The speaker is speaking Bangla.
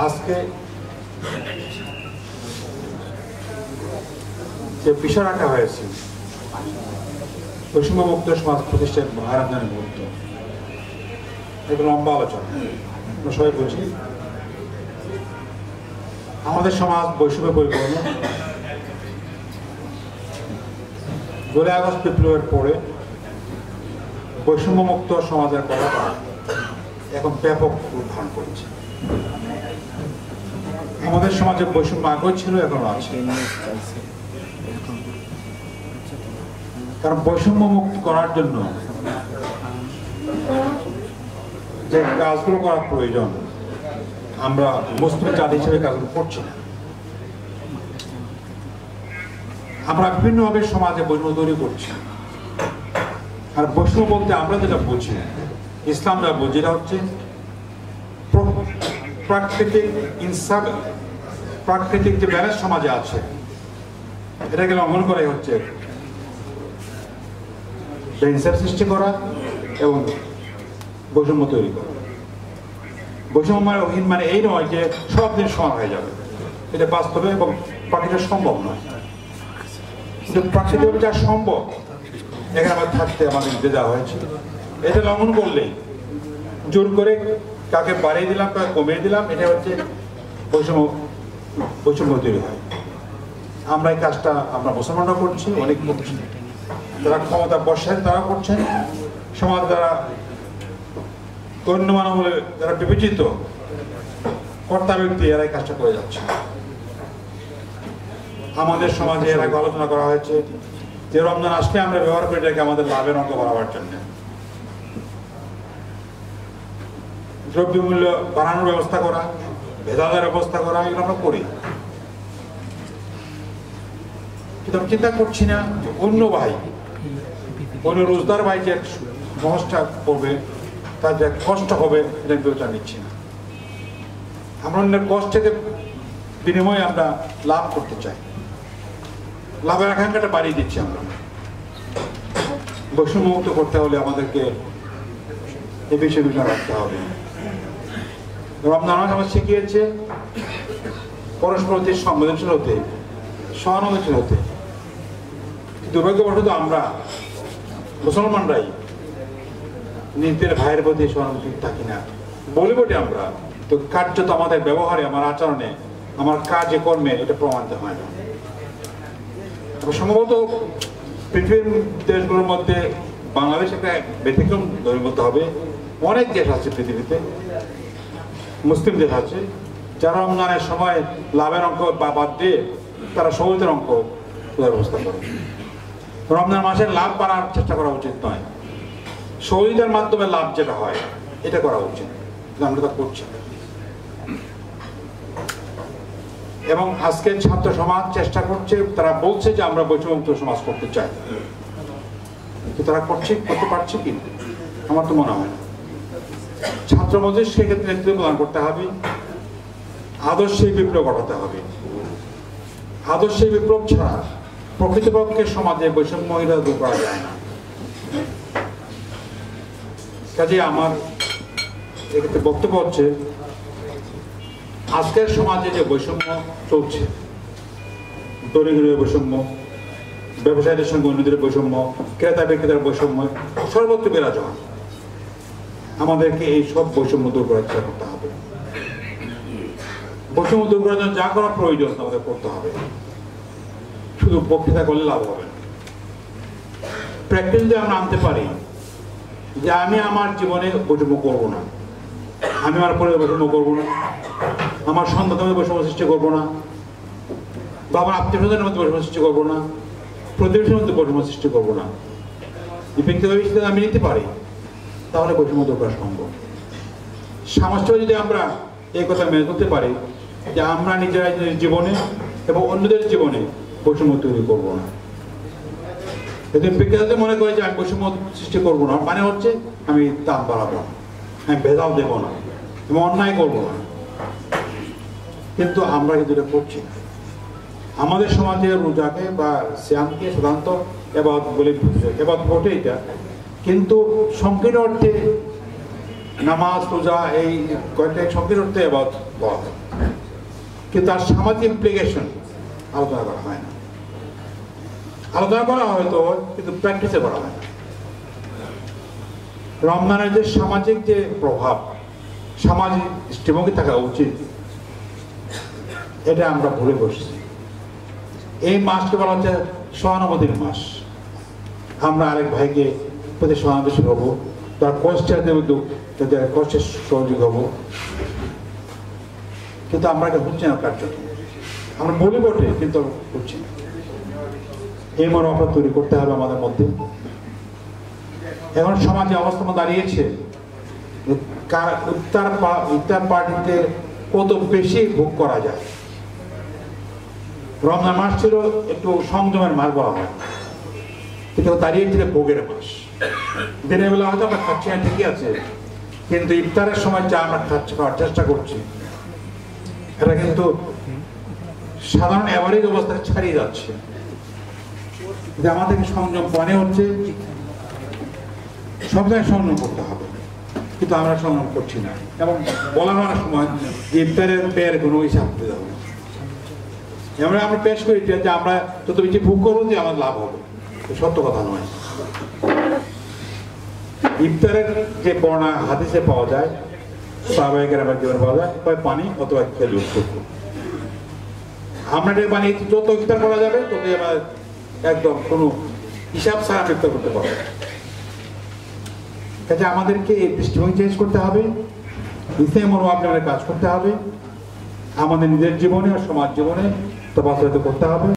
আজকে যে বিষয় রাখা হয়েছে বৈষম্যমুক্ত সমাজ প্রতিষ্ঠার মহারাজনের মুহূর্ত, এগুলো লম্বা আলোচনা, আমরা সবাই বুঝি। আমাদের সমাজ বৈষম্যে পরিপূর্ণ। জুলাই আগস্ট বিপ্লবের পরে বৈষম্যমুক্ত সমাজের কথাটা এখন ব্যাপক রূপ ধারণ করেছে। আমাদের সমাজে বৈষম্য আগেও ছিল, এখনো আছে। কারণ বৈষম্য মুক্ত করার জন্য যে কাজগুলো করা প্রয়োজন, আমরা মুসলিম জাতি হিসেবে কাজগুলো করছি না। আমরা বিভিন্নভাবে সমাজে বৈষম্য তৈরি করছি। আর বৈষম্য বলতে আমরা যেটা বুঝি, ইসলাম যা বুঝি, এটা হচ্ছে প্রাকৃতিক ইনসাফ, প্রাকৃতিক যে ব্যালেন্স সমাজে আছে এটাকে লঙ্ঘন করাই হচ্ছে ইনসাফ সৃষ্টি করা এবং বৈষম্য তৈরি করা। বৈষম্য মানে এই নয় যে সব দিন সমান হয়ে যাবে, এটা বাস্তবে এবং প্রাকৃতিক সম্ভব নয়। কিন্তু প্রাকৃতিক যা সম্ভব এখানে আমার থাকতে আমাদের দেওয়া হয়েছে, এটা লঙ্ঘন করলেই জোর করে কাকে বাড়িয়ে দিলাম, কাকে কমিয়ে দিলাম, এটা হচ্ছে বৈষম্য তৈরি হয়। আমরা এই কাজটা আমরা মুসলমানরা করছি, অনেক যারা ক্ষমতা বসায় তারা করছেন, সমাজ দ্বারা গণ্যমান্য বলে যারা বিবেচিত কর্তা ব্যক্তি এরা এই কাজটা করে যাচ্ছে। আমাদের সমাজে এর আগে আলোচনা করা হয়েছে যে রমজান আসলে আমরা ব্যবহার করি এটাকে আমাদের লাভের অঙ্ক বাড়াবার জন্য, দ্রব্যমূল্য বাড়ানোর ব্যবস্থা করা, ভেজালের ব্যবস্থা করা, এগুলো আমরা করি। কিন্তু আমি চিন্তা করছি না অন্য ভাই, অন্য রোজদার ভাই যে সমস্যা করবে, তার যে কষ্ট হবে, এটা বিবেচনা নিচ্ছি না। আমরা অন্যের কষ্টের বিনিময়ে আমরা লাভ করতে চাই, লাভের আকাঙ্ক্ষাটা বাড়িয়ে দিচ্ছি আমরা। বৈষম্যমুক্ত করতে হলে আমাদেরকে এই বিষয়ে বিবেচনা রাখতে হবে। রমজান মাস আমার শিখিয়েছে পরস্পর প্রতি সংবেদনশীল হতে, সহানুভূতিশীল হতে। দুর্ভাগ্যবশত আমরা মুসলমানরাই নিজেদের ভাইয়ের প্রতি সহানুভূতি থাকি না, বলি বটে আমরা, তো কার্যত আমাদের ব্যবহারে, আমার আচরণে, আমার কাজে কর্মে এটা প্রমাণিত হয় না। সম্ভবত পৃথিবীর দেশগুলোর মধ্যে বাংলাদেশ একটা ব্যতিক্রম ধরে বলতে হবে। অনেক দেশ আছে পৃথিবীতে, মুসলিম দেশ আছে, যারা রমজানের সময় লাভের অঙ্ক বাদ দিয়ে তারা সহজের অঙ্ক ব্যবস্থা করে। রমজান মাসের লাভ বাড়ার চেষ্টা করা উচিত নয়, সহযোগিতার মাধ্যমে লাভ যেটা হয় এটা করা উচিত, আমরা তা করছি। এবং আজকের ছাত্র সমাজ চেষ্টা করছে, তারা বলছে যে আমরা বৈষম্যমুক্ত সমাজ করতে চাই, কিন্তু তারা করতে পারছে কি? আমার তো মনে হয় না। ছাত্র মজলিস সেক্ষেত্রে নেতৃত্ব প্রদান করতে হবে, আদর্শিক বিপ্লব ঘটাতে হবে। আদর্শিক বিপ্লব ছাড়া প্রকৃতপক্ষে সমাজে বৈষম্য দূর করা যায় না। কাজে আমার এক্ষেত্রে বক্তব্য হচ্ছে, আজকের সমাজে যে বৈষম্য চলছে, দরিদ্রের বৈষম্য, ব্যবসায়ীদের সঙ্গে অন্যদের বৈষম্য, ক্রেতা বিক্রেতার বৈষম্য সর্বত্র বিরাজমান। আমাদেরকে এই সব বৈষম্য দূর করার চেষ্টা করতে হবে। বৈষম্য দূর করার জন্য যা করা প্রয়োজন আমাদের করতে হবে, শুধু বক্তৃতা করলে লাভ হবে না। প্র্যাকটিস যদি আমরা আনতে পারি যে আমি আমার জীবনে বৈষম্য করবো না, আমি আমার পরিবার বৈষম্য করবো না, আমার সন্তানের বৈষম্য সৃষ্টি করবো না, বা আমার আত্মীয় স্বজনের মধ্যে বৈষম্য সৃষ্টি করবো না, প্রতিবেশীর মধ্যে বৈষম্য সৃষ্টি করবো না, এই ব্যক্তিগত সিদ্ধান্ত আমি নিতে পারি, তাহলে বৈষম্য দূর করা সম্ভব। সামষ্টিক যদি আমরা এই কথা মেনে চলতে পারি যে আমরা নিজেরা নিজের জীবনে এবং অন্যদের জীবনে বৈষম্য তৈরি করবো না। যদি বিজ্ঞানীদের মনে করে যে আমি বৈষম্য সৃষ্টি করবো না, মানে হচ্ছে আমি দাম বাড়াবো না, আমি ভেজাল দেবো না, আমি অন্যায় করবো না, কিন্তু আমরা কিন্তু এটা করছি না। আমাদের সমাজে রোজাকে বা শ্যামকে সাধারণত এবাদত বলে, এবাদত বটে এটা, কিন্তু সংকীর্ণ অর্থে নামাজ রোজা এই কয়েকটা সংকীর্ণ এবাদত বলা হয়, কিন্তু তার সামাজিক ইমপ্লিকেশন আলোচনা করা হয় না। আলোচনা করা হয়তো, কিন্তু প্র্যাকটিসে করা হয় না। রমজানের যে সামাজিক যে প্রভাব, সামাজিক দৃষ্টিভঙ্গি থাকা উচিত, এটা আমরা ভুলে বসছি। এই মাসকে বলা হচ্ছে সহানুভূতির মাস। আমরা আরেক ভাইকে প্রতি সহানুভূতি হবো, তার কষ্টের তাদের কষ্টের সহযোগী হবো, কিন্তু আমরা এটা হচ্ছে না। কার জন্য আমরা বলি বটে, কিন্তু হচ্ছে না। এই মনোভাব তৈরি করতে হবে আমাদের মধ্যে। এখন সমাজে অবস্থা দাঁড়িয়েছে, ইফতার পার্টিতে কত বেশি ভোগ করা যায়। রমজান মাস ছিল একটু সংযমের মাস বলা হয়, কিন্তু দাঁড়িয়েছিল ভোগের মাস। দিনের বেলা হয়তো আমরা খাচ্ছি না, ঠিকই আছে, কিন্তু ইফতারের সময় যা আমরা খাওয়ার চেষ্টা করছি, এটা কিন্তু সাধারণ অ্যাভারেজ অবস্থা ছাড়িয়ে যাচ্ছে। আমাদেরকে সংযম মনে হচ্ছে, সব জায়গায় সংযম করতে হবে, কিন্তু আমরা সংযম করছি না। এবং বলা হওয়ার সময় যে ইফতারের পেয়ের কোনো হিসাব দিতে হবে। আমরা পেশ করি যে আমরা যত বেশি ভোগ করবো যে আমার লাভ হবে, সত্য কথা নয়। ইফতারের যে বর্ণনা হাদিসে পাওয়া যায়, সাহাবায়ে কেরামের জীবনে পাওয়া যায়, হয় পানি অথবা খেজুর। আমরা পানি যত ইফতার করা যাবে তত আমরা একদম কোনো হিসাব ছাড়া ইফতার করতে পারবো। কাজে আমাদেরকে এই দৃষ্টিভঙ্গি চেঞ্জ করতে হবে, ইসলামী মনোভাবে কাজ করতে হবে, আমাদের নিজের জীবনে আর সমাজ জীবনে তা বাস্তবায়িত করতে হবে।